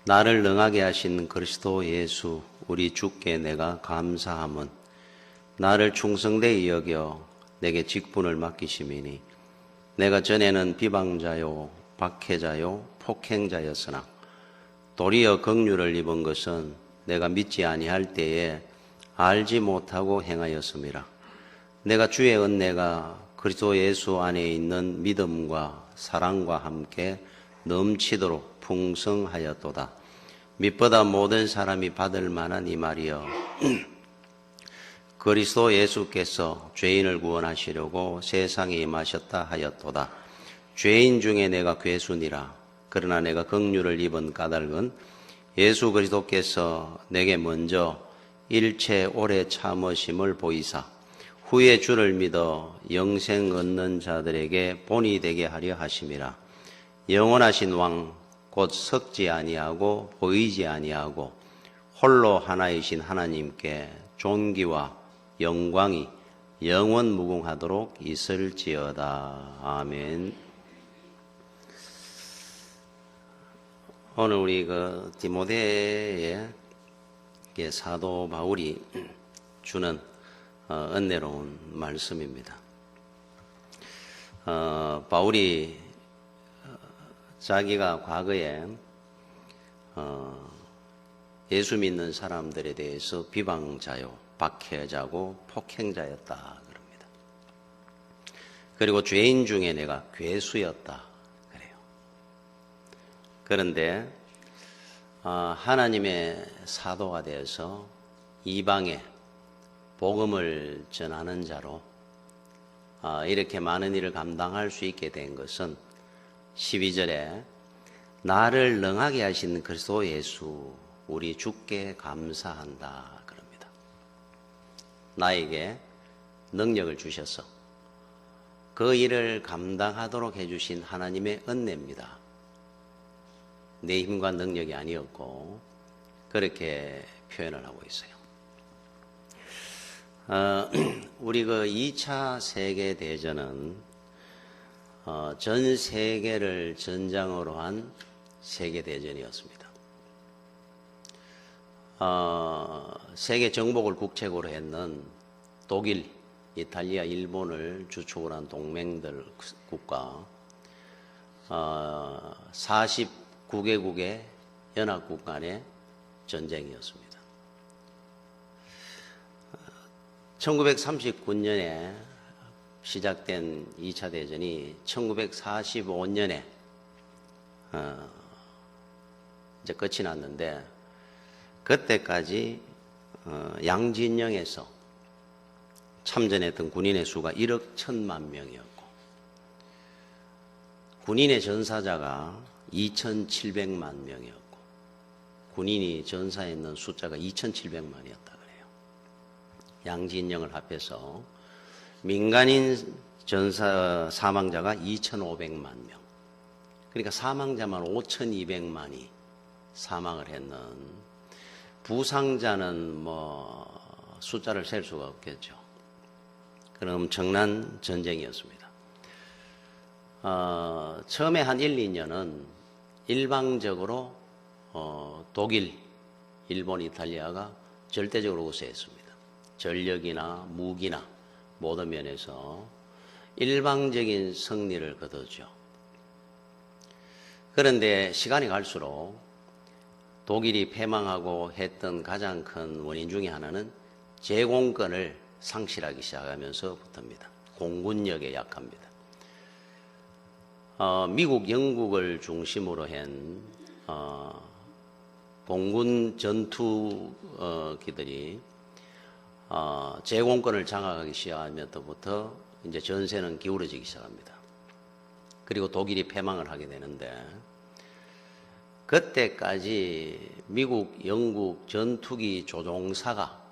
나를 능하게 하신 그리스도 예수 우리 주께 내가 감사함은 나를 충성되이 여겨 내게 직분을 맡기심이니 내가 전에는 비방자요 박해자요 폭행자였으나 도리어 긍휼을 입은 것은 내가 믿지 아니할 때에 알지 못하고 행하였음이라. 내가 주의 은혜가 그리스도 예수 안에 있는 믿음과 사랑과 함께 넘치도록 풍성하였도다. mit보다 모든 사람이 받을 만한 이 말이여. 그리스도 예수께서 죄인을 구원하시려고 세상에 임하셨다 하였도다. 죄인 중에 내가 괴순이라. 그러나 내가 긍휼을 입은 까닭은 예수 그리스도께서 내게 먼저 일체 오래 참으심을 보이사 후에 주를 믿어 영생 얻는 자들에게 본이 되게 하려 하심이라. 영원하신 왕 곧 섞지 아니하고 보이지 아니하고 홀로 하나이신 하나님께 존귀와 영광이 영원 무궁하도록 있을지어다. 아멘. 오늘 우리 디모데의 사도 바울이 주는 은혜로운 말씀입니다. 바울이 자기가 과거에 예수 믿는 사람들에 대해서 비방자요, 박해자고 폭행자였다 그럽니다. 그리고 죄인 중에 내가 괴수였다 그래요. 그런데 하나님의 사도가 되어서 이방에 복음을 전하는 자로 이렇게 많은 일을 감당할 수 있게 된 것은 12절에 나를 능하게 하신 그리스도 예수 우리 주께 감사한다 그럽니다. 나에게 능력을 주셔서 그 일을 감당하도록 해주신 하나님의 은혜입니다. 내 힘과 능력이 아니었고 그렇게 표현을 하고 있어요. 우리 2차 세계대전은 전 세계를 전장으로 한 세계대전이었습니다. 세계 정복을 국책으로 했는 독일, 이탈리아, 일본을 주축으로 한 동맹들 국가 49개국의 연합국 간의 전쟁이었습니다. 1939년에 시작된 2차 대전이 1945년에 이제 끝이 났는데 그때까지 양진영에서 참전했던 군인의 수가 1억 1천만 명이었고 군인의 전사자가 2,700만 명이었고 군인이 전사했는 숫자가 2,700만이었다 그래요. 양진영을 합해서 민간인 전사 사망자가 2,500만 명. 그러니까 사망자만 5,200만이 사망을 했는 부상자는 숫자를 셀 수가 없겠죠. 그런 엄청난 전쟁이었습니다. 처음에 한 1, 2년은 일방적으로 독일, 일본, 이탈리아가 절대적으로 우세했습니다. 전력이나 무기나 모든 면에서 일방적인 승리를 거두죠. 그런데 시간이 갈수록 독일이 패망하고 했던 가장 큰 원인 중에 하나는 제공권을 상실하기 시작하면서부터입니다. 공군력에 약합니다. 미국, 영국을 중심으로 한 공군 전투기들이 제공권을 장악하기 시작하면서부터 이제 전세는 기울어지기 시작합니다. 그리고 독일이 패망을 하게 되는데 그때까지 미국, 영국 전투기 조종사가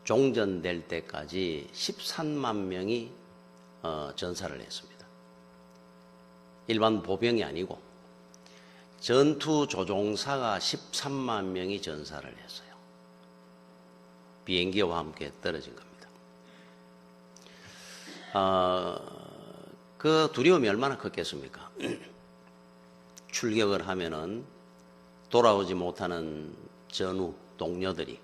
종전될 때까지 13만 명이 전사를 했습니다. 일반 보병이 아니고 전투 조종사가 13만 명이 전사를 했어요. 비행기와 함께 떨어진 겁니다. 그 두려움이 얼마나 컸겠습니까? 출격을 하면은 돌아오지 못하는 전우, 동료들이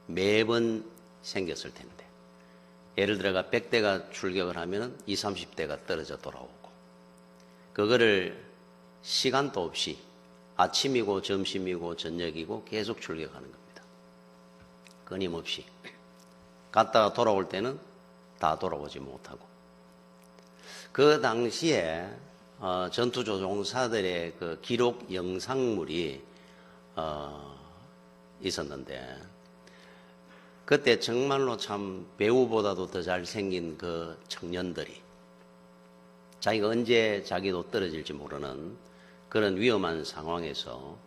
매번 생겼을 텐데, 예를 들어가 100대가 출격을 하면 20, 30대가 떨어져 돌아오고, 그거를 시간도 없이 아침이고 점심이고 저녁이고 계속 출격하는 겁니다. 끊임없이. 갔다가 돌아올 때는 다 돌아오지 못하고. 그 당시에 전투조종사들의 그 기록 영상물이 있었는데, 그때 정말로 참 배우보다도 더 잘생긴 그 청년들이 자기가 언제 자기도 떨어질지 모르는 그런 위험한 상황에서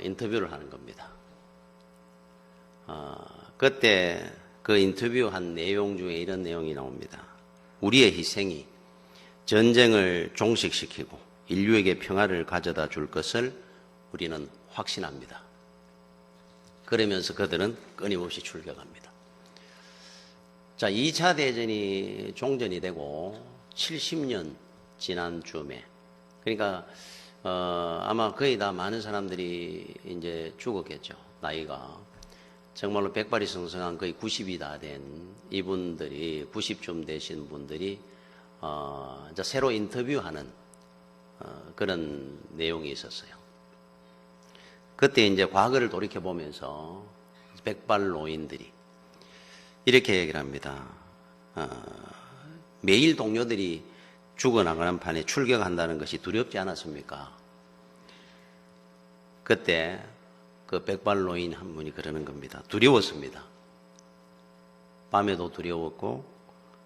인터뷰를 하는 겁니다. 그때 그 인터뷰한 내용 중에 이런 내용이 나옵니다. 우리의 희생이 전쟁을 종식시키고 인류에게 평화를 가져다 줄 것을 우리는 확신합니다. 그러면서 그들은 끊임없이 출격합니다. 자, 2차 대전이 종전이 되고 70년 지난 즈음에, 그러니까 아마 거의 다 많은 사람들이 이제 죽었겠죠. 나이가 정말로 백발이 성성한 거의 90이 다 된 이분들이, 90쯤 되신 분들이 이제 새로 인터뷰하는 그런 내용이 있었어요. 그때 이제 과거를 돌이켜 보면서 백발 노인들이 이렇게 얘기를 합니다. 매일 동료들이 죽어나가는 판에 출격한다는 것이 두렵지 않았습니까? 그때 그 백발 노인 한 분이 그러는 겁니다. 두려웠습니다. 밤에도 두려웠고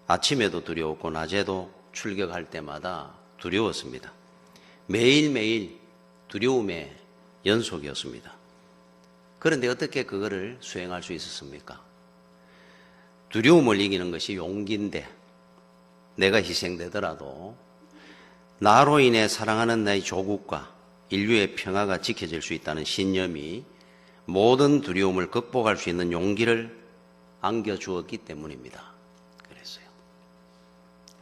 아침에도 두려웠고 낮에도 출격할 때마다 두려웠습니다. 매일매일 두려움의 연속이었습니다. 그런데 어떻게 그거를 수행할 수 있었습니까? 두려움을 이기는 것이 용기인데, 내가 희생되더라도 나로 인해 사랑하는 나의 조국과 인류의 평화가 지켜질 수 있다는 신념이 모든 두려움을 극복할 수 있는 용기를 안겨주었기 때문입니다. 그랬어요.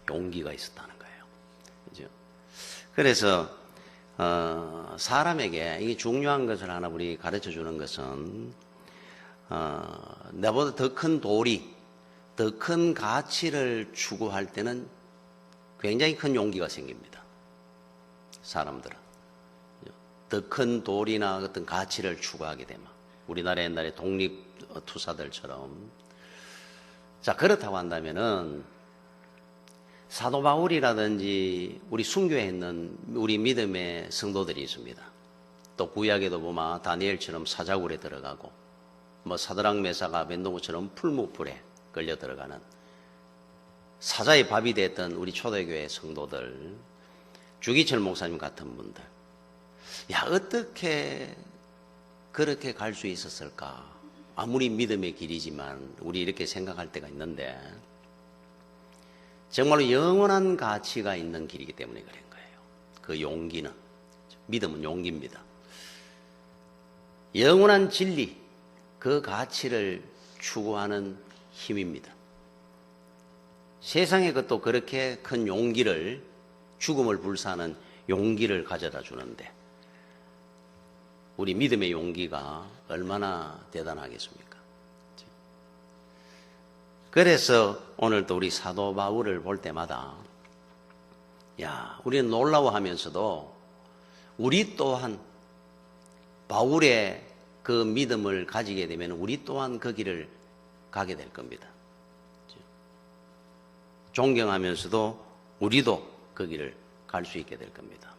용기가 있었다는 거예요. 그죠? 그래서 사람에게 이게 중요한 것을 하나 우리 가르쳐 주는 것은 나보다 더 큰 도리, 더 큰 가치를 추구할 때는 굉장히 큰 용기가 생깁니다. 사람들은 더 큰 도리나 어떤 가치를 추구하게 되면, 우리나라 옛날에 독립투사들처럼. 자, 그렇다고 한다면은 사도 바울이라든지 우리 순교에 있는 우리 믿음의 성도들이 있습니다. 또 구약에도 보면 다니엘처럼 사자굴에 들어가고, 뭐 사드락 메사가 아벤노고처럼 풀무불에 걸려 들어가는 사자의 밥이 됐던 우리 초대교회 성도들, 주기철 목사님 같은 분들, 야, 어떻게 그렇게 갈 수 있었을까? 아무리 믿음의 길이지만 우리 이렇게 생각할 때가 있는데, 정말로 영원한 가치가 있는 길이기 때문에 그런 거예요. 그 용기는, 믿음은 용기입니다. 영원한 진리, 그 가치를 추구하는 힘입니다. 세상에 그것도 그렇게 큰 용기를, 죽음을 불사하는 용기를 가져다 주는데, 우리 믿음의 용기가 얼마나 대단하겠습니까? 그래서 오늘도 우리 사도 바울을 볼 때마다, 야, 우리는 놀라워하면서도 우리 또한 바울의 그 믿음을 가지게 되면 우리 또한 그 길을 가게 될 겁니다. 존경하면서도 우리도 그 길을 갈 수 있게 될 겁니다.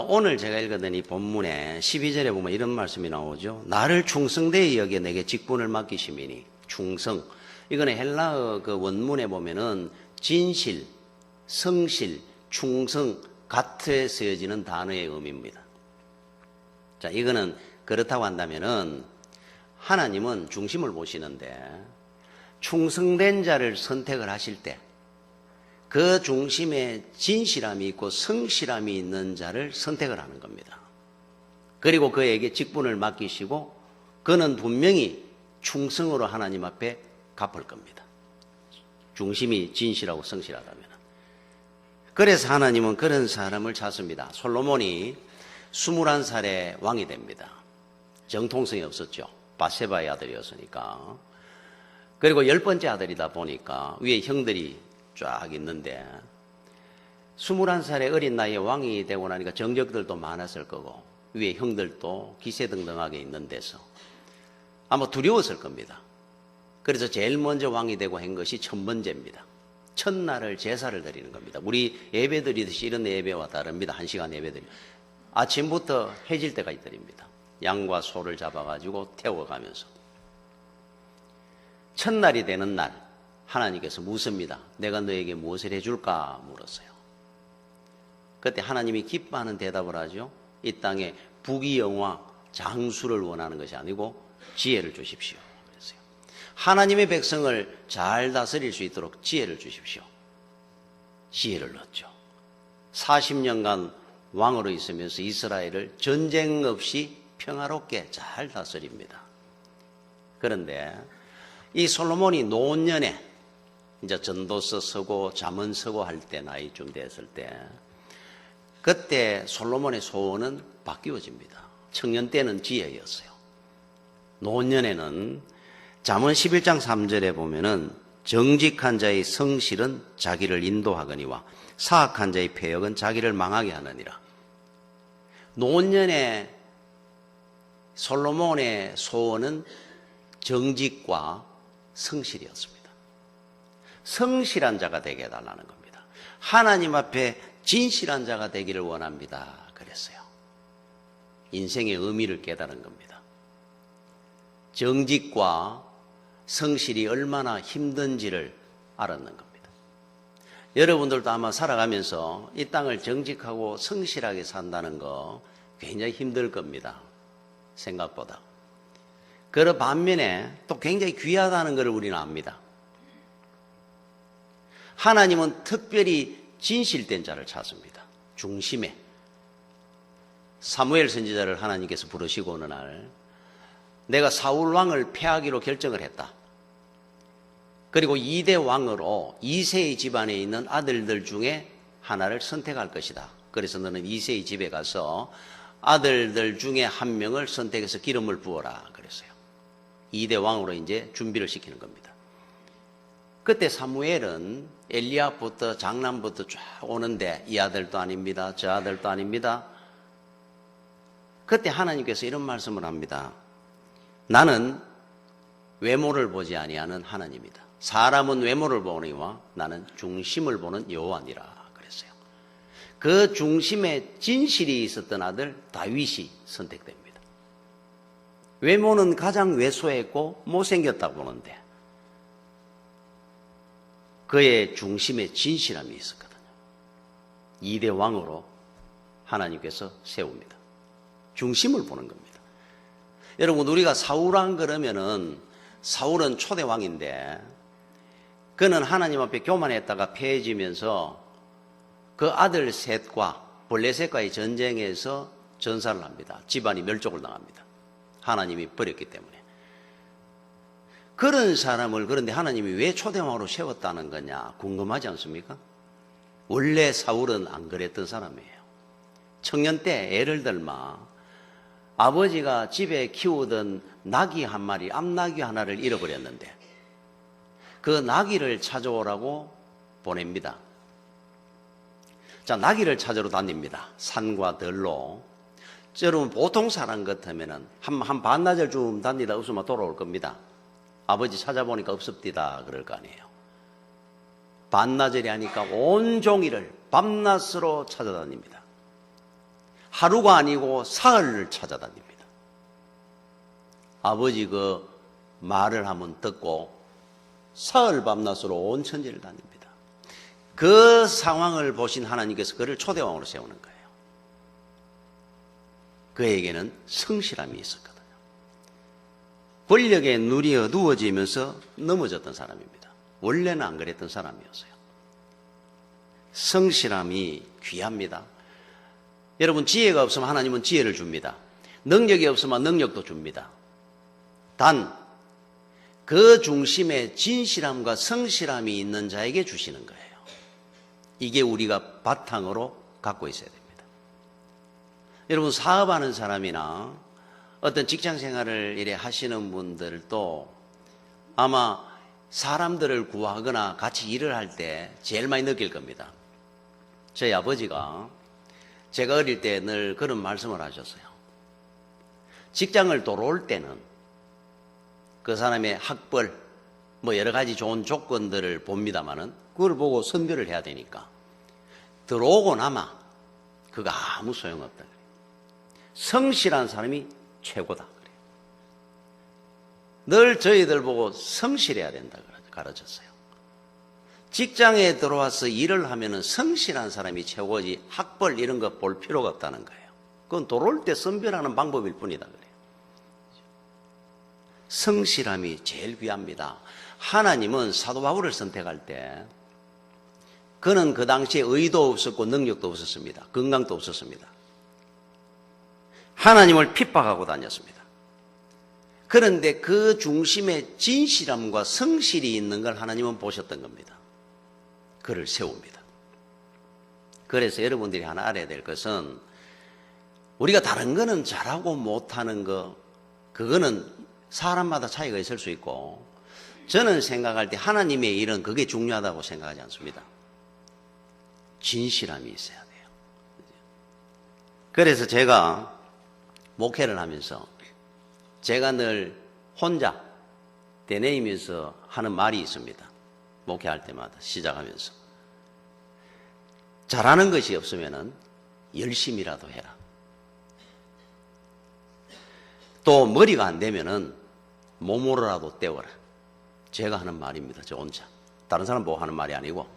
오늘 제가 읽었던 이 본문에 12절에 보면 이런 말씀이 나오죠. 나를 충성되이 여겨 내게 직분을 맡기심이니. 충성, 이거는 헬라어 그 원문에 보면은 진실, 성실, 충성 같이 쓰여지는 단어의 의미입니다. 자, 이거는 그렇다고 한다면은 하나님은 중심을 보시는데, 충성된 자를 선택을 하실 때 그 중심에 진실함이 있고 성실함이 있는 자를 선택을 하는 겁니다. 그리고 그에게 직분을 맡기시고 그는 분명히 충성으로 하나님 앞에 갚을 겁니다. 중심이 진실하고 성실하다면. 그래서 하나님은 그런 사람을 찾습니다. 솔로몬이 21살에 왕이 됩니다. 정통성이 없었죠. 바세바의 아들이었으니까. 그리고 10번째 아들이다 보니까 위에 형들이 쫙 있는데 21살의 어린 나이에 왕이 되고 나니까 정적들도 많았을 거고 위에 형들도 기세등등하게 있는 데서 아마 두려웠을 겁니다. 그래서 제일 먼저 왕이 되고 한 것이 첫 번째입니다. 첫날을 제사를 드리는 겁니다. 우리 예배 드리듯이 이런 예배와 다릅니다. 1시간 예배 드리 아침부터 해질 때까지 드립니다. 양과 소를 잡아가지고 태워가면서 첫날이 되는 날 하나님께서 묻습니다. 내가 너에게 무엇을 해줄까 물었어요. 그때 하나님이 기뻐하는 대답을 하죠. 이 땅에 부귀영화 장수를 원하는 것이 아니고 지혜를 주십시오. 그랬어요. 하나님의 백성을 잘 다스릴 수 있도록 지혜를 주십시오. 지혜를 얻죠. 40년간 왕으로 있으면서 이스라엘을 전쟁 없이 평화롭게 잘 다스립니다. 그런데 이 솔로몬이 노년에 이제 전도서 서고 잠언 서고 할 때 나이쯤 됐을 때 그때 솔로몬의 소원은 바뀌어집니다. 청년 때는 지혜였어요. 노년에는 잠언 11장 3절에 보면은 정직한 자의 성실은 자기를 인도하거니와 사악한 자의 패역은 자기를 망하게 하느니라. 노년에 솔로몬의 소원은 정직과 성실이었습니다. 성실한 자가 되게 해달라는 겁니다. 하나님 앞에 진실한 자가 되기를 원합니다. 그랬어요. 인생의 의미를 깨달은 겁니다. 정직과 성실이 얼마나 힘든지를 알았는 겁니다. 여러분들도 아마 살아가면서 이 땅을 정직하고 성실하게 산다는 거 굉장히 힘들 겁니다. 생각보다. 그 반면에 또 굉장히 귀하다는 것을 우리는 압니다. 하나님은 특별히 진실된 자를 찾습니다. 중심에. 사무엘 선지자를 하나님께서 부르시고 어느 날 내가 사울 왕을 패하기로 결정을 했다. 그리고 2대 왕으로 이새의 집안에 있는 아들들 중에 하나를 선택할 것이다. 그래서 너는 이새의 집에 가서 아들들 중에 한 명을 선택해서 기름을 부어라 그랬어요. 2대 왕으로 이제 준비를 시키는 겁니다. 그때 사무엘은 엘리압부터 장남부터 쫙 오는데 이 아들도 아닙니다. 저 아들도 아닙니다. 그때 하나님께서 이런 말씀을 합니다. 나는 외모를 보지 아니하는 하나님이다. 사람은 외모를 보니와 나는 중심을 보는 여호와니라 그랬어요. 그 중심에 진실이 있었던 아들 다윗이 선택됩니다. 외모는 가장 왜소했고 못생겼다고 보는데 그의 중심에 진실함이 있었거든요. 2대 왕으로 하나님께서 세웁니다. 중심을 보는 겁니다. 여러분 우리가 사울왕 그러면은 사울은 초대 왕인데 그는 하나님 앞에 교만했다가 패해지면서 그 아들 셋과 블레셋과의 전쟁에서 전사를 합니다. 집안이 멸족을 당합니다. 하나님이 버렸기 때문에. 그런 사람을 그런데 하나님이 왜 초대왕으로 세웠다는 거냐 궁금하지 않습니까? 원래 사울은 안 그랬던 사람이에요. 청년 때 애를 들마 아버지가 집에 키우던 나귀 한 마리, 암나귀 하나를 잃어버렸는데 그 나귀를 찾아오라고 보냅니다. 자, 나귀를 찾으러 다닙니다. 산과 들로. 여러분 보통 사람 같으면은 한 반나절 좀 다니다 없으면 돌아올 겁니다. 아버지 찾아보니까 없습디다 그럴 거 아니에요. 반나절이 하니까 온종일을 밤낮으로 찾아다닙니다. 하루가 아니고 사흘을 찾아다닙니다. 아버지 그 말을 한번 듣고 사흘 밤낮으로 온 천지를 다닙니다. 그 상황을 보신 하나님께서 그를 초대왕으로 세우는 거예요. 그에게는 성실함이 있었거든요. 권력의 눈이 어두워지면서 넘어졌던 사람입니다. 원래는 안 그랬던 사람이었어요. 성실함이 귀합니다. 여러분 지혜가 없으면 하나님은 지혜를 줍니다. 능력이 없으면 능력도 줍니다. 단 그 중심에 진실함과 성실함이 있는 자에게 주시는 거예요. 이게 우리가 바탕으로 갖고 있어야 됩니다. 여러분 사업하는 사람이나 어떤 직장 생활을 이래 하시는 분들도 아마 사람들을 구하거나 같이 일을 할 때 제일 많이 느낄 겁니다. 저희 아버지가 제가 어릴 때 늘 그런 말씀을 하셨어요. 직장을 들어올 때는 그 사람의 학벌, 뭐 여러 가지 좋은 조건들을 봅니다마는 그걸 보고 선별을 해야 되니까 들어오고 나면 그거 아무 소용없다 그래요. 성실한 사람이 최고다 그래요. 늘 저희들 보고 성실해야 된다 가르쳤어요. 직장에 들어와서 일을 하면은 성실한 사람이 최고지 학벌 이런 거 볼 필요가 없다는 거예요. 그건 들어올 때 선별하는 방법일 뿐이다 그래요. 성실함이 제일 귀합니다. 하나님은 사도 바울을 선택할 때 그는 그 당시에 의도 없었고 능력도 없었습니다. 건강도 없었습니다. 하나님을 핍박하고 다녔습니다. 그런데 그 중심에 진실함과 성실이 있는 걸 하나님은 보셨던 겁니다. 그를 세웁니다. 그래서 여러분들이 하나 알아야 될 것은 우리가 다른 거는 잘하고 못하는 거 그거는 사람마다 차이가 있을 수 있고 저는 생각할 때 하나님의 일은 그게 중요하다고 생각하지 않습니다. 진실함이 있어야 돼요. 그래서 제가 목회를 하면서 제가 늘 혼자 되뇌이면서 하는 말이 있습니다. 목회할 때마다 시작하면서 잘하는 것이 없으면 열심히라도 해라. 또 머리가 안 되면은 몸으로라도 때워라. 제가 하는 말입니다. 저 혼자. 다른 사람 보고 하는 말이 아니고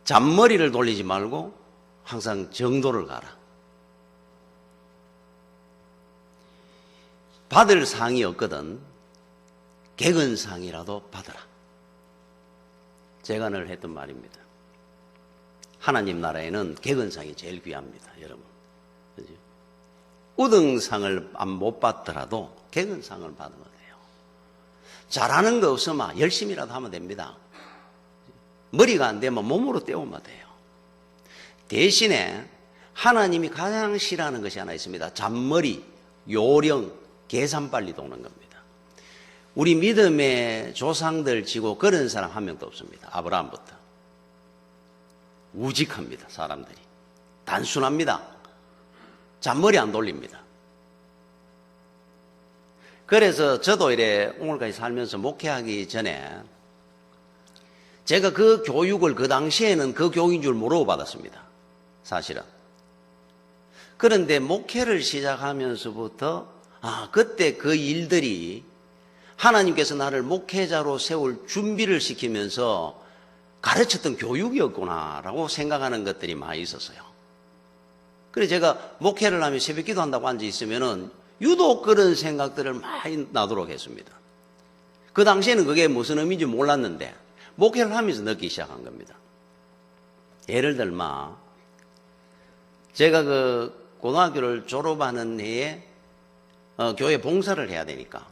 잔머리를 돌리지 말고 항상 정도를 가라. 받을 상이 없거든 객은상이라도 받아라. 제가 늘 했던 말입니다. 하나님 나라에는 객은상이 제일 귀합니다. 여러분. 그죠? 우등상을 못 받더라도 객은상을 받으면 돼요. 잘하는 거 없으면 열심히라도 하면 됩니다. 머리가 안 되면 몸으로 때우면 돼요. 대신에 하나님이 가장 싫어하는 것이 하나 있습니다. 잔머리, 요령, 계산 빨리 도는 겁니다. 우리 믿음의 조상들 치고 그런 사람 한 명도 없습니다. 아브라함부터. 우직합니다. 사람들이. 단순합니다. 잔머리 안 돌립니다. 그래서 저도 이래 오늘까지 살면서 목회하기 전에 제가 그 교육을 그 당시에는 그 교육인 줄 모르고 받았습니다. 사실은. 그런데 목회를 시작하면서부터 그때 그 일들이 하나님께서 나를 목회자로 세울 준비를 시키면서 가르쳤던 교육이었구나라고 생각하는 것들이 많이 있었어요. 그래서 제가 목회를 하면 새벽 기도한다고 앉아있으면은 유독 그런 생각들을 많이 나도록 했습니다. 그 당시에는 그게 무슨 의미인지 몰랐는데 목회를 하면서 느끼기 시작한 겁니다. 예를 들면 제가 그 고등학교를 졸업하는 해에 교회 봉사를 해야 되니까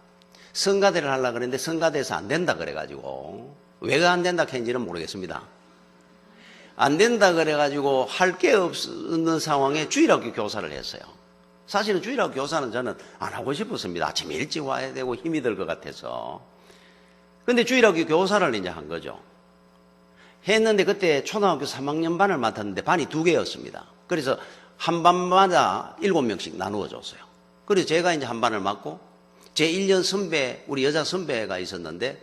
성가대를 하려고 그랬는데 성가대에서 안 된다 그래가지고 왜 안 된다 했는지는 모르겠습니다. 안 된다 그래가지고 할 게 없는 상황에 주일학교 교사를 했어요. 사실은 주일학교 교사는 저는 안 하고 싶었습니다. 아침 일찍 와야 되고 힘이 들 것 같아서. 근데 주일학교 교사를 이제 한 거죠. 했는데 그때 초등학교 3학년 반을 맡았는데 반이 2개였습니다. 그래서 한 반마다 7명씩 나누어 줬어요. 그래서 제가 이제 한 반을 맡고 제 1년 선배, 우리 여자 선배가 있었는데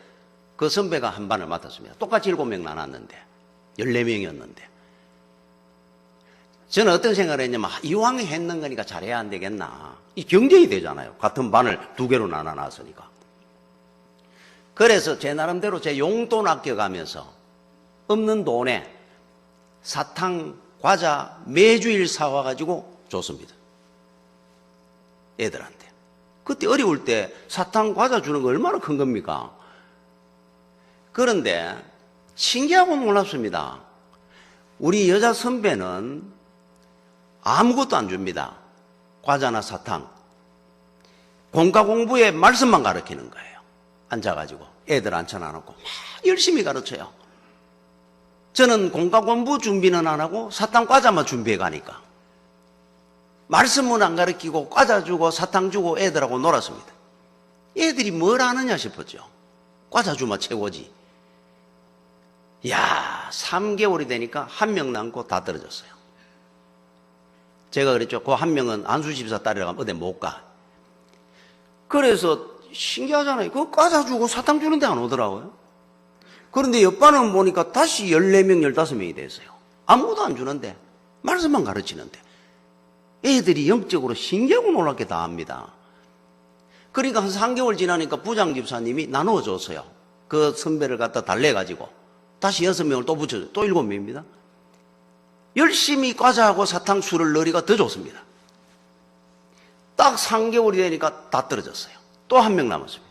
그 선배가 한 반을 맡았습니다. 똑같이 7명 나눴는데 14명이었는데 저는 어떤 생각을 했냐면 이왕 했는 거니까 잘해야 안 되겠나. 이 경쟁이 되잖아요. 같은 반을 2개로 나눠놨으니까. 그래서 제 나름대로 제 용돈 아껴가면서 없는 돈에 사탕, 과자 매주일 사와가지고 줬습니다. 애들한테. 그때 어려울 때 사탕, 과자 주는 거 얼마나 큰 겁니까? 그런데 신기하고 놀랍습니다. 우리 여자 선배는 아무것도 안 줍니다. 과자나 사탕. 공과 공부에 말씀만 가르치는 거예요. 앉아가지고 애들 앉혀놔놓고 막 열심히 가르쳐요. 저는 공과 공부 준비는 안 하고 사탕 과자만 준비해 가니까 말씀은 안 가르치고 과자 주고 사탕 주고 애들하고 놀았습니다. 애들이 뭘 아느냐 싶었죠. 과자 주면 최고지. 야, 3개월이 되니까 한 명 남고 다 떨어졌어요. 제가 그랬죠. 그 한 명은 안수집사 딸이라고 하면 어디 못 가. 그래서 신기하잖아요. 그 과자 주고 사탕 주는데 안 오더라고요. 그런데 옆반은 보니까 다시 14명, 15명이 됐어요. 아무것도 안 주는데, 말씀만 가르치는데. 애들이 영적으로 신기하고 놀랍게 다 합니다. 그러니까 한 3개월 지나니까 부장집사님이 나누어 줬어요. 그 선배를 갖다 달래가지고. 다시 6명을 또 붙여줘요. 또 7명입니다. 열심히 과자하고 사탕 술을 넣으니까 더 좋습니다. 딱 3개월이 되니까 다 떨어졌어요. 또 한 명 남았습니다.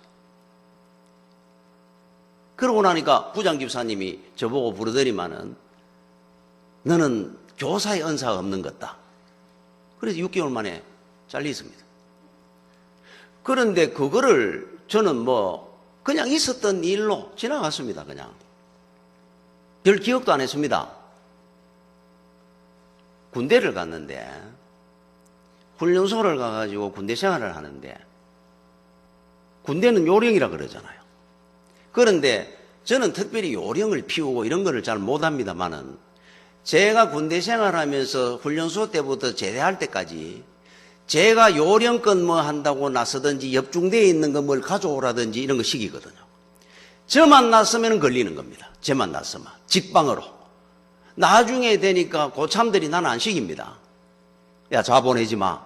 그러고 나니까 부장집사님이 저보고 부르더니만은 너는 교사의 은사가 없는 것다. 그래서 6개월 만에 잘렸습니다. 그런데 그거를 저는 뭐 그냥 있었던 일로 지나갔습니다. 그냥 별 기억도 안 했습니다. 군대를 갔는데 훈련소를 가가지고 군대 생활을 하는데 군대는 요령이라 그러잖아요. 그런데 저는 특별히 요령을 피우고 이런 거를 잘 못합니다만은 제가 군대 생활하면서 훈련소 때부터 제대할 때까지 제가 요령껏 뭐 한다고 나서든지 옆중대에 있는 거 뭘 가져오라든지 이런 거 시키거든요. 저만 나서면 걸리는 겁니다. 저만 나서면 직방으로. 나중에 되니까 고참들이 나는 안 시킵니다. 야, 자보내지 마.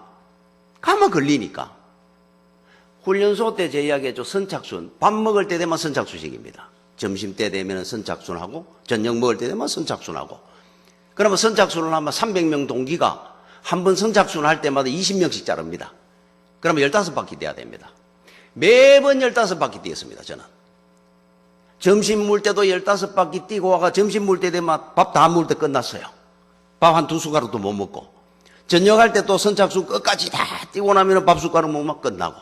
가면 걸리니까. 훈련소 때 제 이야기했죠. 선착순. 밥 먹을 때 되면 선착순 시킵니다. 점심 때 되면 선착순하고 저녁 먹을 때 되면 선착순하고. 그러면 선착순을 하면 300명 동기가 한 번 선착순 할 때마다 20명씩 자릅니다. 그러면 15바퀴 돼야 됩니다. 매번 15바퀴 뛰었습니다. 저는. 점심 물 때도 15바퀴 뛰고 와가 점심 물 때 되면 밥 다 물 때 끝났어요. 밥 한 2숟가락도 못 먹고. 저녁 할 때 또 선착순 끝까지 다 뛰고 나면 밥 숟가락 먹으면 끝나고.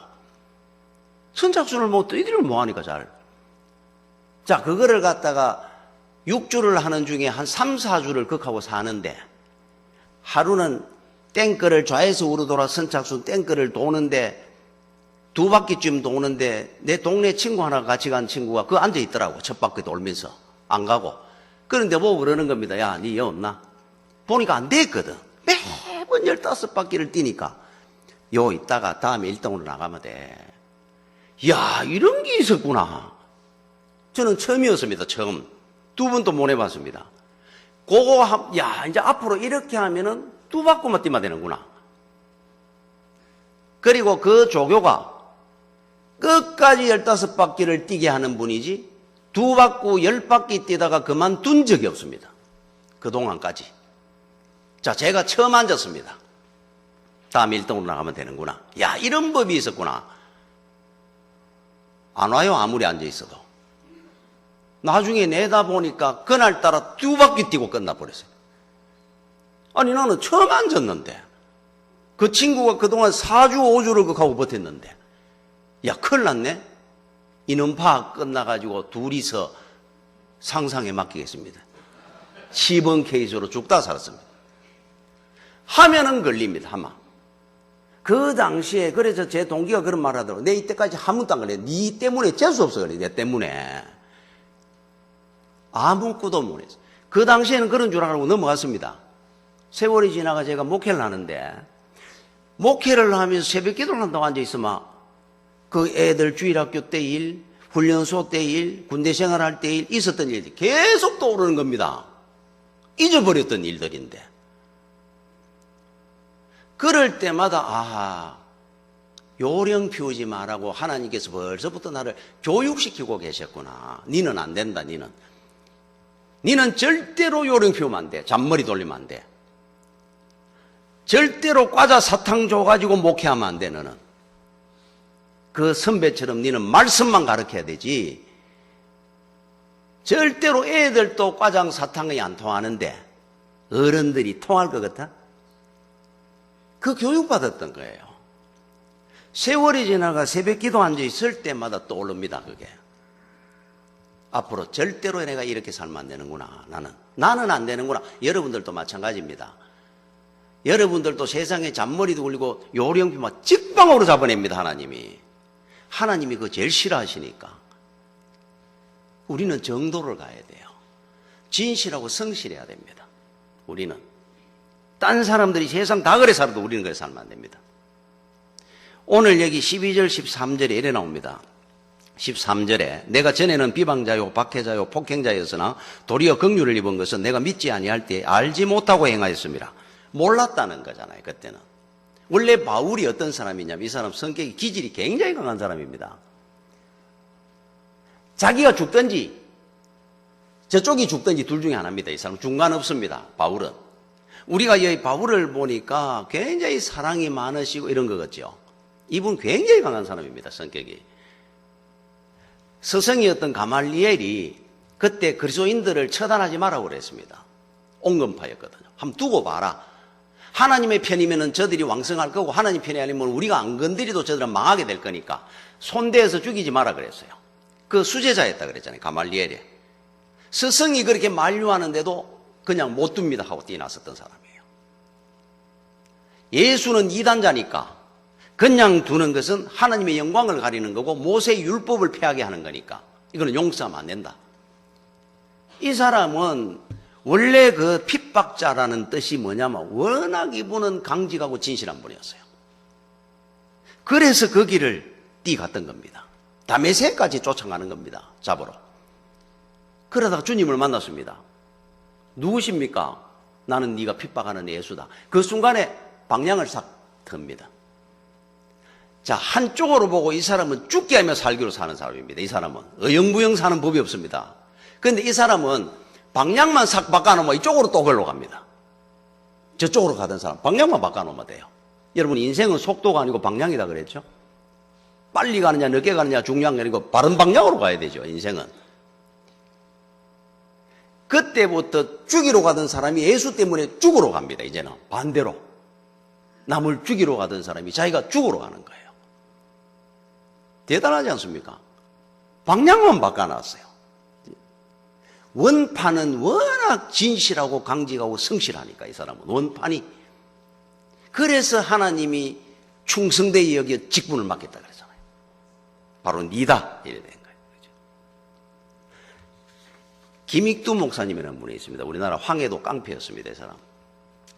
선착순을 못 뛰기를 뭐하니까 잘. 자, 그거를 갖다가 6주를 하는 중에 한 3, 4주를 극하고 사는데 하루는 땡크를 좌에서 우로 돌아 선착순 땡크를 도는데 2바퀴쯤 도는데 내 동네 친구 하나 같이 간 친구가 그 앉아 있더라고. 첫 바퀴 돌면서 안 가고. 그런데 보고 그러는 겁니다. 야, 니 여 없나? 보니까 안 됐거든. 매번 15바퀴를 뛰니까 요 있다가 다음에 1등으로 나가면 돼. 야, 이런 게 있었구나. 저는 처음이었습니다. 처음. 2번도 못 해봤습니다. 그거 야, 이제 앞으로 이렇게 하면은 2바퀴만 뛰면 되는구나. 그리고 그 조교가 끝까지 15바퀴를 뛰게 하는 분이지 2바퀴 10바퀴 뛰다가 그만둔 적이 없습니다. 그동안까지. 자, 제가 처음 앉았습니다. 다음 1등으로 나가면 되는구나. 야, 이런 법이 있었구나. 안 와요, 아무리 앉아 있어도. 나중에 내다보니까 그날따라 2바퀴 뛰고 끝나버렸어요. 아니, 나는 처음 앉았는데 그 친구가 그동안 4주, 5주를 극하고 버텼는데 야, 큰일 났네. 인원 파악 끝나가지고 둘이서 상상에 맡기겠습니다. 10원 케이스로 죽다 살았습니다. 하면은 걸립니다, 하마. 그 당시에, 그래서 제 동기가 그런 말 하더라고. 내 이때까지 한 번도 안 걸려. 니 때문에 재수 없어, 그래, 내 때문에. 아무것도 못 했어. 그 당시에는 그런 줄 알고 넘어갔습니다. 세월이 지나가 제가 목회를 하는데, 목회를 하면서 새벽 기도를 한다고 앉아있으면, 그 애들 주일학교 때 일, 훈련소 때 일, 군대 생활할 때 일, 있었던 일들이 계속 떠오르는 겁니다. 잊어버렸던 일들인데. 그럴 때마다 아하, 요령 피우지 말라고 하나님께서 벌써부터 나를 교육시키고 계셨구나. 니는 안 된다. 니는 절대로 요령 피우면 안 돼. 잔머리 돌리면 안 돼. 절대로 과자 사탕 줘가지고 목회하면 안 돼. 너는 그 선배처럼 니는 말씀만 가르쳐야 되지. 절대로 애들도 과장 사탕이 안 통하는데 어른들이 통할 것 같아? 그 교육받았던 거예요. 세월이 지나가 새벽 기도 앉아 있을 때마다 떠오릅니다, 그게. 앞으로 절대로 내가 이렇게 살면 안 되는구나, 나는. 나는 안 되는구나. 여러분들도 마찬가지입니다. 여러분들도 세상에 잔머리도 굴리고 요령피 막 직방으로 잡아냅니다. 하나님이 그거 제일 싫어하시니까. 우리는 정도를 가야 돼요. 진실하고 성실해야 됩니다. 우리는 딴 사람들이 세상 다 그래 살아도 우리는 그래 살면 안 됩니다. 오늘 여기 12절 13절에 이래 나옵니다. 13절에 내가 전에는 비방자요 박해자요 폭행자였으나 도리어 긍휼을 입은 것은 내가 믿지 아니할 때 알지 못하고 행하였습니다. 몰랐다는 거잖아요. 그때는. 원래 바울이 어떤 사람이냐면 이 사람 성격이 기질이 굉장히 강한 사람입니다. 자기가 죽든지 저쪽이 죽든지 둘 중에 하나입니다. 이 사람 중간 없습니다. 바울은. 우리가 이 바울을 보니까 굉장히 사랑이 많으시고 이런 거 같죠. 이분 굉장히 강한 사람입니다. 성격이. 스승이었던 가말리엘이 그때 그리스도인들을 처단하지 말라고 그랬습니다. 온건파였거든요. 한번 두고 봐라. 하나님의 편이면 저들이 왕성할 거고 하나님 편이 아니면 우리가 안 건드리도 저들은 망하게 될 거니까 손대서 죽이지 마라 그랬어요. 그 수제자였다 그랬잖아요. 가말리엘이. 스승이 그렇게 만류하는데도 그냥 못 둡니다 하고 뛰어났었던 사람이에요. 예수는 이단자니까 그냥 두는 것은 하나님의 영광을 가리는 거고 모세의 율법을 폐하게 하는 거니까 이거는 용서하면 안 된다. 이 사람은 원래 그 핍박자라는 뜻이 뭐냐면 워낙 이분은 강직하고 진실한 분이었어요. 그래서 그 길을 뛰갔던 겁니다. 다메섹까지 쫓아가는 겁니다. 잡으러. 그러다가 주님을 만났습니다. 누구십니까? 나는 네가 핍박하는 예수다. 그 순간에 방향을 싹 틉니다. 자, 한쪽으로 보고 이 사람은 죽게 하며 살기로 사는 사람입니다. 이 사람은 어영부영 사는 법이 없습니다. 그런데 이 사람은 방향만 싹 바꿔놓으면 이쪽으로 또 걸로 갑니다. 저쪽으로 가던 사람 방향만 바꿔놓으면 돼요. 여러분 인생은 속도가 아니고 방향이다 그랬죠. 빨리 가느냐 늦게 가느냐 중요한 게 아니고 바른 방향으로 가야 되죠. 인생은. 그때부터 죽이러 가던 사람이 예수 때문에 죽으러 갑니다. 이제는 반대로 남을 죽이러 가던 사람이 자기가 죽으러 가는 거예요. 대단하지 않습니까? 방향만 바꿔놨어요. 원판은 워낙 진실하고 강직하고 성실하니까 이 사람은 원판이. 그래서 하나님이 충성되이 여겨 직분을 맡겠다 그랬잖아요. 바로 니다 이래 된 거예요. 그렇죠? 김익두 목사님이라는 분이 있습니다. 우리나라 황해도 깡패였습니다. 이 사람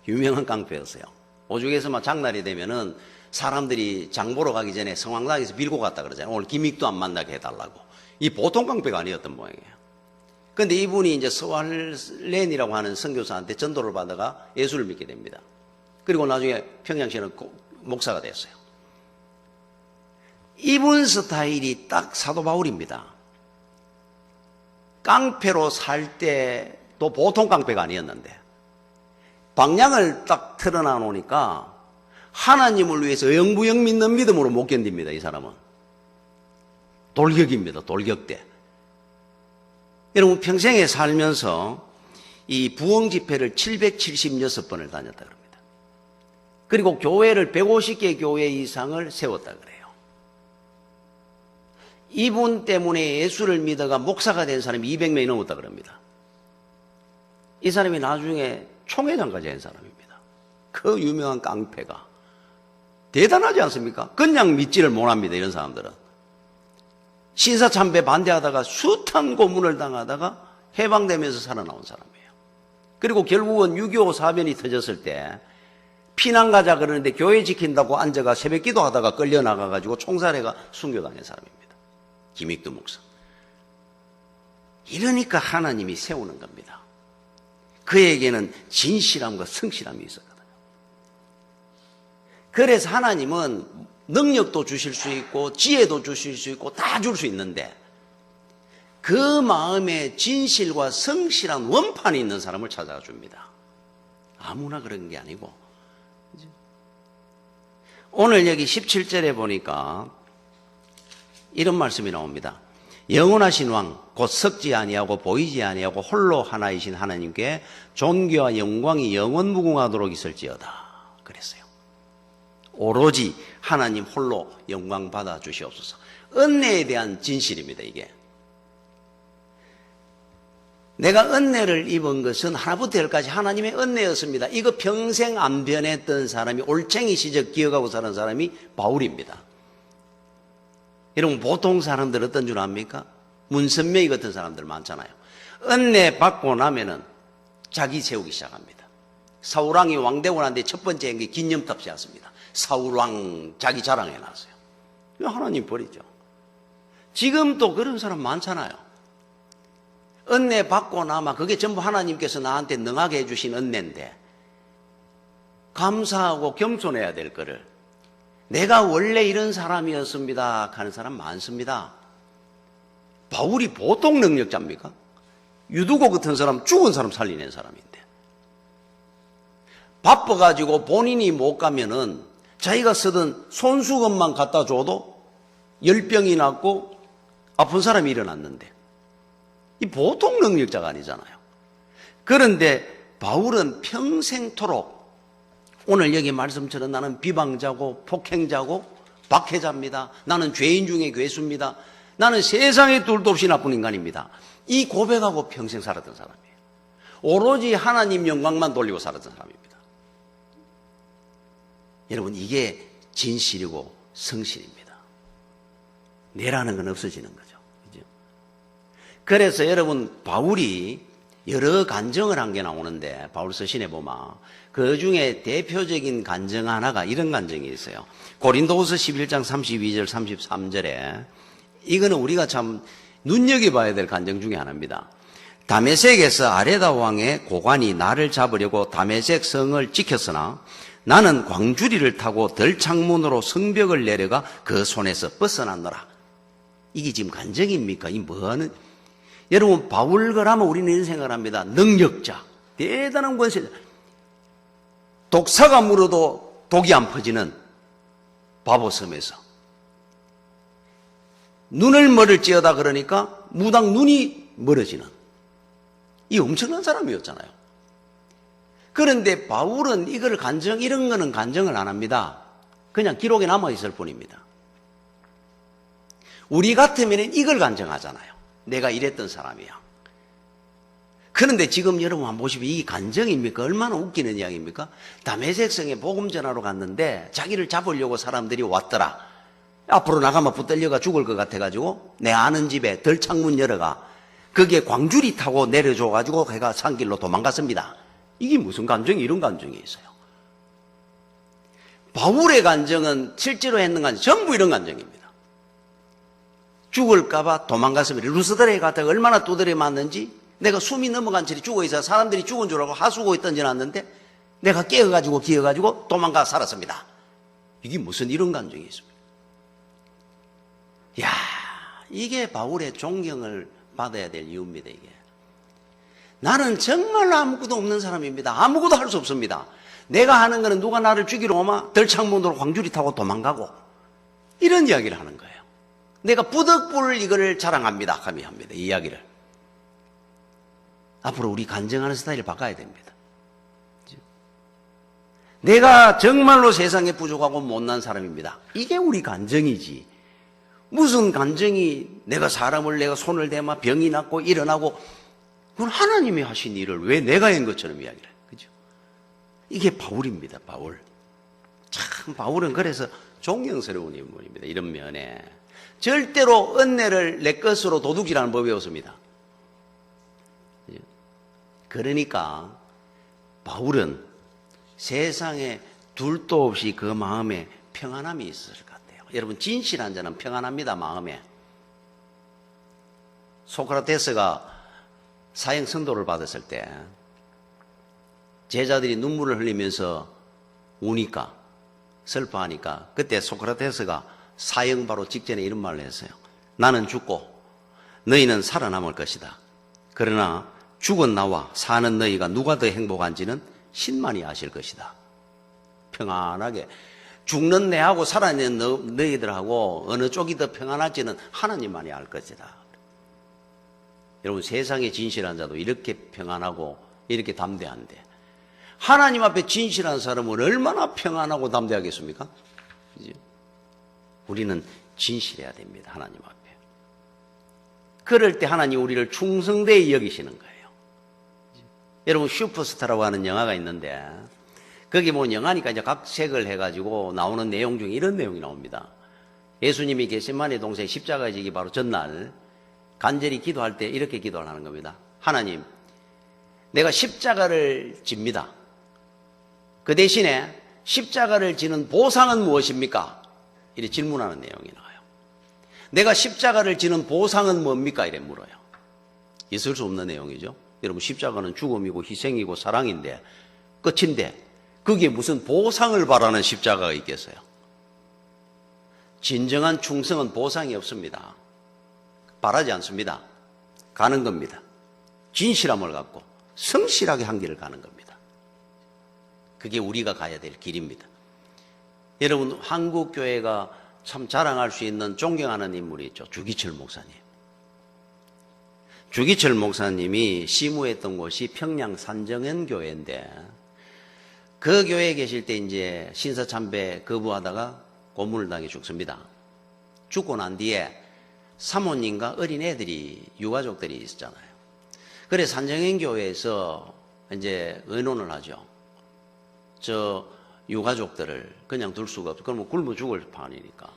유명한 깡패였어요. 오죽에서만 장날이 되면은 사람들이 장 보러 가기 전에 성황당에서 밀고 갔다 그러잖아요. 오늘 김익두 안 만나게 해달라고. 이 보통 깡패가 아니었던 모양이에요. 그런데 이분이 이제 서할렌이라고 하는 선교사한테 전도를 받다가 예수를 믿게 됩니다. 그리고 나중에 평양시는 목사가 됐어요. 이분 스타일이 딱 사도 바울입니다. 깡패로 살 때도 보통 깡패가 아니었는데 방향을 딱 틀어놔 놓으니까 하나님을 위해서 영부영 믿는 믿음으로 못 견딥니다. 이 사람은 돌격입니다. 돌격대. 여러분 평생에 살면서 이 부흥 집회를 776번을 다녔다 그럽니다. 그리고 교회를 150개 교회 이상을 세웠다 그래요. 이분 때문에 예수를 믿어가 목사가 된 사람이 200명이 넘었다 그럽니다. 이 사람이 나중에 총회장까지 한 사람입니다. 그 유명한 깡패가. 대단하지 않습니까? 그냥 믿지를 못합니다. 이런 사람들은. 신사참배 반대하다가 숱한 고문을 당하다가 해방되면서 살아나온 사람이에요. 그리고 결국은 6.25 사변이 터졌을 때 피난 가자 그러는데 교회 지킨다고 앉아가 새벽 기도하다가 끌려나가가지고 총살해가 순교당한 사람입니다. 김익두 목사. 이러니까 하나님이 세우는 겁니다. 그에게는 진실함과 성실함이 있었거든요. 그래서 하나님은 능력도 주실 수 있고 지혜도 주실 수 있고 다 줄 수 있는데 그 마음에 진실과 성실한 원판이 있는 사람을 찾아가 줍니다. 아무나 그런 게 아니고. 오늘 여기 17절에 보니까 이런 말씀이 나옵니다. 영원하신 왕 곧 섞지 아니하고 보이지 아니하고 홀로 하나이신 하나님께 존귀와 영광이 영원무궁하도록 있을지어다 그랬어요. 오로지 하나님 홀로 영광 받아 주시옵소서. 은혜에 대한 진실입니다. 이게 내가 은혜를 입은 것은 하나부터 열까지 하나님의 은혜였습니다. 이거 평생 안 변했던 사람이, 올챙이 시절 기억하고 사는 사람이 바울입니다. 여러분, 보통 사람들 어떤 줄 압니까? 문선명이 같은 사람들 많잖아요. 은혜 받고 나면은 자기 세우기 시작합니다. 사울왕이 왕되고 난뒤 첫 번째 한 게 기념탑시였습니다. 사울왕 자기 자랑해놨어요. 하나님 버리죠. 지금도 그런 사람 많잖아요. 은혜 받고 나면 그게 전부 하나님께서 나한테 능하게 해주신 은혜인데, 감사하고 겸손해야 될 거를 내가 원래 이런 사람이었습니다 하는 사람 많습니다. 바울이 보통 능력자입니까? 유두고 같은 사람, 죽은 사람 살리는 사람인데, 바빠가지고 본인이 못 가면은 자기가 쓰던 손수건만 갖다 줘도 열병이 났고 아픈 사람이 일어났는데, 이 보통 능력자가 아니잖아요. 그런데 바울은 평생토록, 오늘 여기 말씀처럼 나는 비방자고 폭행자고 박해자입니다, 나는 죄인 중에 괴수입니다, 나는 세상에 둘도 없이 나쁜 인간입니다, 이 고백하고 평생 살았던 사람이에요. 오로지 하나님 영광만 돌리고 살았던 사람입니다. 여러분, 이게 진실이고 성실입니다. 내라는 건 없어지는 거죠. 그죠? 그래서 여러분, 바울이 여러 간증을 한 게 나오는데, 바울서 신에 보면 그 중에 대표적인 간증 하나가 이런 간증이 있어요. 고린도후서 11장 32절 33절에, 이거는 우리가 참 눈여겨봐야 될 간증 중에 하나입니다. 다메섹에서 아레다 왕의 고관이 나를 잡으려고 다메섹 성을 지켰으나 나는 광주리를 타고 덜창문으로 성벽을 내려가 그 손에서 벗어났노라. 이게 지금 간증입니까? 이 뭐하는? 여러분, 바울 거라면 우리는 이런 생각을 합니다. 능력자, 대단한 권세자, 독사가 물어도 독이 안 퍼지는 바보섬에서 눈을 멀을지어다 그러니까 무당 눈이 멀어지는, 이 엄청난 사람이었잖아요. 그런데 바울은 이걸 이런 거는 간증을 안 합니다. 그냥 기록에 남아있을 뿐입니다. 우리 같으면 이걸 간증하잖아요. 내가 이랬던 사람이야. 그런데 지금 여러분 한번 보시면 이게 간증입니까? 얼마나 웃기는 이야기입니까? 다메섹성에 복음 전하러 갔는데 자기를 잡으려고 사람들이 왔더라. 앞으로 나가면 붙들려가 죽을 것 같아가지고 내 아는 집에 덜창문 열어가 거기에 광주리 타고 내려줘가지고 걔가 산길로 도망갔습니다. 이게 무슨 간증이 이런 간증이 있어요? 바울의 간증은 실제로 했는 간증 전부 이런 간증입니다. 죽을까봐 도망갔습니다. 루스드레에 갔다가 얼마나 두드려 맞는지, 내가 숨이 넘어간 채 죽어있어 사람들이 죽은 줄 알고 하수구에 던져놨는데 내가 깨어가지고 기어가지고 도망가 살았습니다. 이게 무슨 이런 간증이 있습니까? 이야, 이게 바울의 존경을 받아야 될 이유입니다. 이게 나는 정말 아무것도 없는 사람입니다. 아무것도 할 수 없습니다. 내가 하는 거는 누가 나를 죽이러 오면 덜창문으로 광주리 타고 도망가고, 이런 이야기를 하는 거예요. 내가 부득불 이거를 자랑합니다. 감히 합니다. 이 이야기를. 앞으로 우리 간증하는 스타일을 바꿔야 됩니다. 내가 정말로 세상에 부족하고 못난 사람입니다. 이게 우리 간증이지. 무슨 간증이 내가 사람을 내가 손을 대면 병이 낫고 일어나고, 그건 하나님이 하신 일을 왜 내가 한 것처럼 이야기를 해요. 그죠? 이게 바울입니다. 바울. 참 바울은 그래서 존경스러운 인물입니다. 이런 면에 절대로 은혜를 내 것으로 도둑질하는 법이 없습니다. 그러니까 바울은 세상에 둘도 없이 그 마음에 평안함이 있을 것 같아요. 여러분, 진실한 자는 평안합니다. 마음에. 소크라테스가 사형 선고를 받았을 때 제자들이 눈물을 흘리면서 우니까, 슬퍼하니까, 그때 소크라테스가 사형 바로 직전에 이런 말을 했어요. 나는 죽고 너희는 살아남을 것이다. 그러나 죽은 나와 사는 너희가 누가 더 행복한지는 신만이 아실 것이다. 평안하게 죽는 내하고 살아있는 너희들하고 어느 쪽이 더 평안할지는 하나님만이 알 것이다. 여러분, 세상에 진실한 자도 이렇게 평안하고 이렇게 담대한데, 하나님 앞에 진실한 사람은 얼마나 평안하고 담대하겠습니까? 우리는 진실해야 됩니다. 하나님 앞에. 그럴 때 하나님 우리를 충성되이 여기시는 거예요. 여러분 슈퍼스타라고 하는 영화가 있는데 거기 뭐 영화니까 이제 각색을 해가지고 나오는 내용 중에 이런 내용이 나옵니다. 예수님이 겟세마네 동산에 십자가에 지기 바로 전날 간절히 기도할 때 이렇게 기도를 하는 겁니다. 하나님, 내가 십자가를 집니다. 그 대신에 십자가를 지는 보상은 무엇입니까? 이렇게 질문하는 내용이 나와요. 내가 십자가를 지는 보상은 뭡니까? 이래 물어요. 있을 수 없는 내용이죠. 여러분 십자가는 죽음이고 희생이고 사랑인데 끝인데 거기에 무슨 보상을 바라는 십자가가 있겠어요? 진정한 충성은 보상이 없습니다. 바라지 않습니다. 가는 겁니다. 진실함을 갖고 성실하게 한 길을 가는 겁니다. 그게 우리가 가야 될 길입니다. 여러분 한국교회가 참 자랑할 수 있는 존경하는 인물이 있죠. 주기철 목사님. 주기철 목사님이 시무했던 곳이 평양 산정현 교회인데 그 교회에 계실 때 이제 신사참배 거부하다가 고문을 당해 죽습니다. 죽고 난 뒤에 사모님과 어린애들이 유가족들이 있었잖아요. 그래서 산정현 교회에서 이제 의논을 하죠. 저 유가족들을 그냥 둘 수가 없어. 그러면 굶어 죽을 판이니까.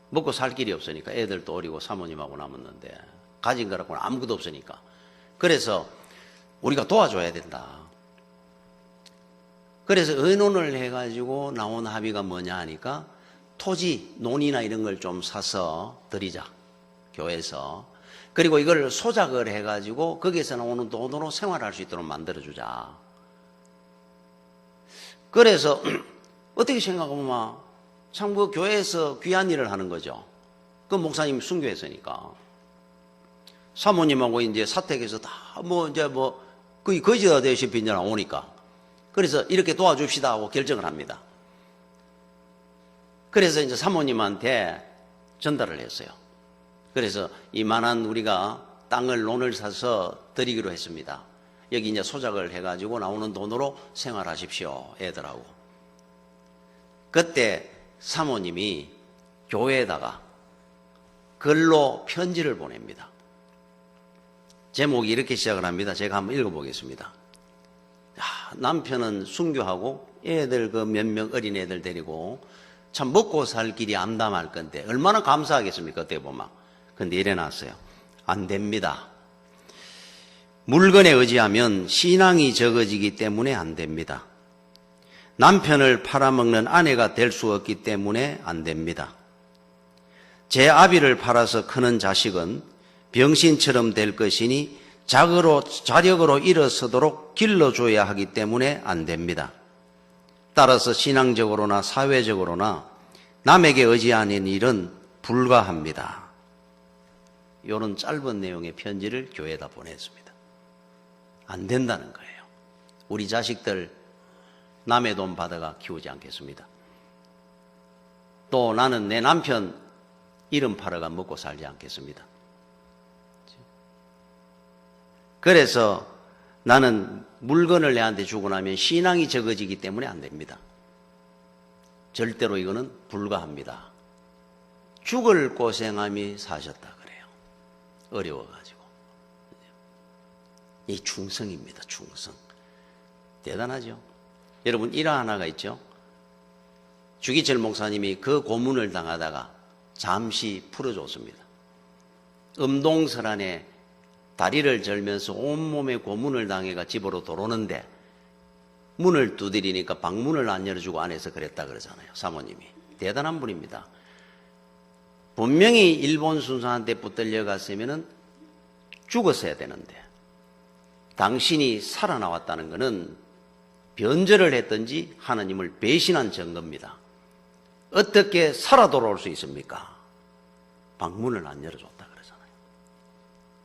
먹고 살 길이 없으니까 애들도 어리고 사모님하고 남았는데 가진 거라고는 아무것도 없으니까. 그래서 우리가 도와줘야 된다. 그래서 의논을 해가지고 나온 합의가 뭐냐 하니까 토지, 논이나 이런 걸 좀 사서 드리자. 교회에서. 그리고 이걸 소작을 해가지고 거기에서 나오는 돈으로 생활할 수 있도록 만들어주자. 그래서 어떻게 생각하면 참 그 교회에서 귀한 일을 하는 거죠. 그 목사님이 순교했으니까. 사모님하고 이제 사택에서 다 거의 거지가 되시피 이제 나오니까. 그래서 이렇게 도와줍시다 하고 결정을 합니다. 그래서 이제 사모님한테 전달을 했어요. 그래서 이만한 우리가 땅을 논을 사서 드리기로 했습니다. 여기 이제 소작을 해가지고 나오는 돈으로 생활하십시오, 애들하고. 그때 사모님이 교회에다가 글로 편지를 보냅니다. 제목이 이렇게 시작을 합니다. 제가 한번 읽어보겠습니다. 남편은 순교하고 애들 그 몇 명 어린애들 데리고 참 먹고 살 길이 암담할 건데 얼마나 감사하겠습니까? 어떻게 보면. 근데 이래 놨어요. 안 됩니다. 물건에 의지하면 신앙이 적어지기 때문에 안 됩니다. 남편을 팔아먹는 아내가 될 수 없기 때문에 안 됩니다. 제 아비를 팔아서 크는 자식은 병신처럼 될 것이니 자력으로 일어서도록 길러줘야 하기 때문에 안 됩니다. 따라서 신앙적으로나 사회적으로나 남에게 의지하는 일은 불가합니다. 이런 짧은 내용의 편지를 교회에다 보냈습니다. 안 된다는 거예요. 우리 자식들 남의 돈 받아가 키우지 않겠습니다. 또 나는 내 남편 이름 팔아가 먹고 살지 않겠습니다. 그래서 나는 물건을 내한테 주고 나면 신앙이 적어지기 때문에 안 됩니다. 절대로 이거는 불가합니다. 죽을 고생함이 사셨다 그래요. 어려워가지고. 이 충성입니다. 충성. 대단하죠. 여러분 일화 하나가 있죠. 주기철 목사님이 그 고문을 당하다가 잠시 풀어줬습니다. 음동설 안에 다리를 절면서 온몸에 고문을 당해가 집으로 돌아오는데 문을 두드리니까 방문을 안 열어주고 안에서 그랬다 그러잖아요. 사모님이. 대단한 분입니다. 분명히 일본 순사한테 붙들려 갔으면 죽었어야 되는데 당신이 살아나왔다는 것은 변절을 했든지 하나님을 배신한 증거입니다. 어떻게 살아 돌아올 수 있습니까? 방문을 안 열어줬다 그러잖아요.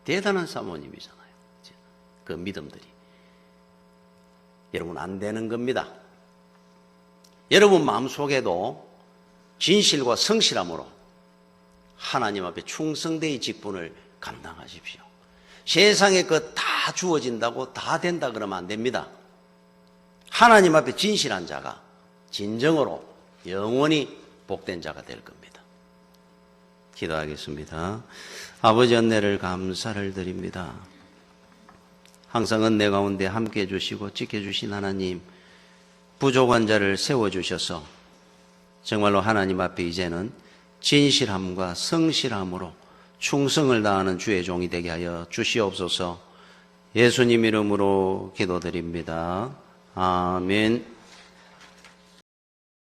대단한 사모님이잖아요. 그 믿음들이. 여러분 안 되는 겁니다. 여러분 마음속에도 진실과 성실함으로 하나님 앞에 충성되의 직분을 감당하십시오. 세상에 그 다 주어진다고 다 된다 그러면 안 됩니다. 하나님 앞에 진실한 자가 진정으로 영원히 복된 자가 될 겁니다. 기도하겠습니다. 아버지 은혜를 감사를 드립니다. 항상 은혜 가운데 함께해 주시고 지켜주신 하나님, 부족한 자를 세워주셔서 정말로 하나님 앞에 이제는 진실함과 성실함으로 충성을 다하는 주의 종이 되게 하여 주시옵소서. 예수님 이름으로 기도드립니다. 아멘.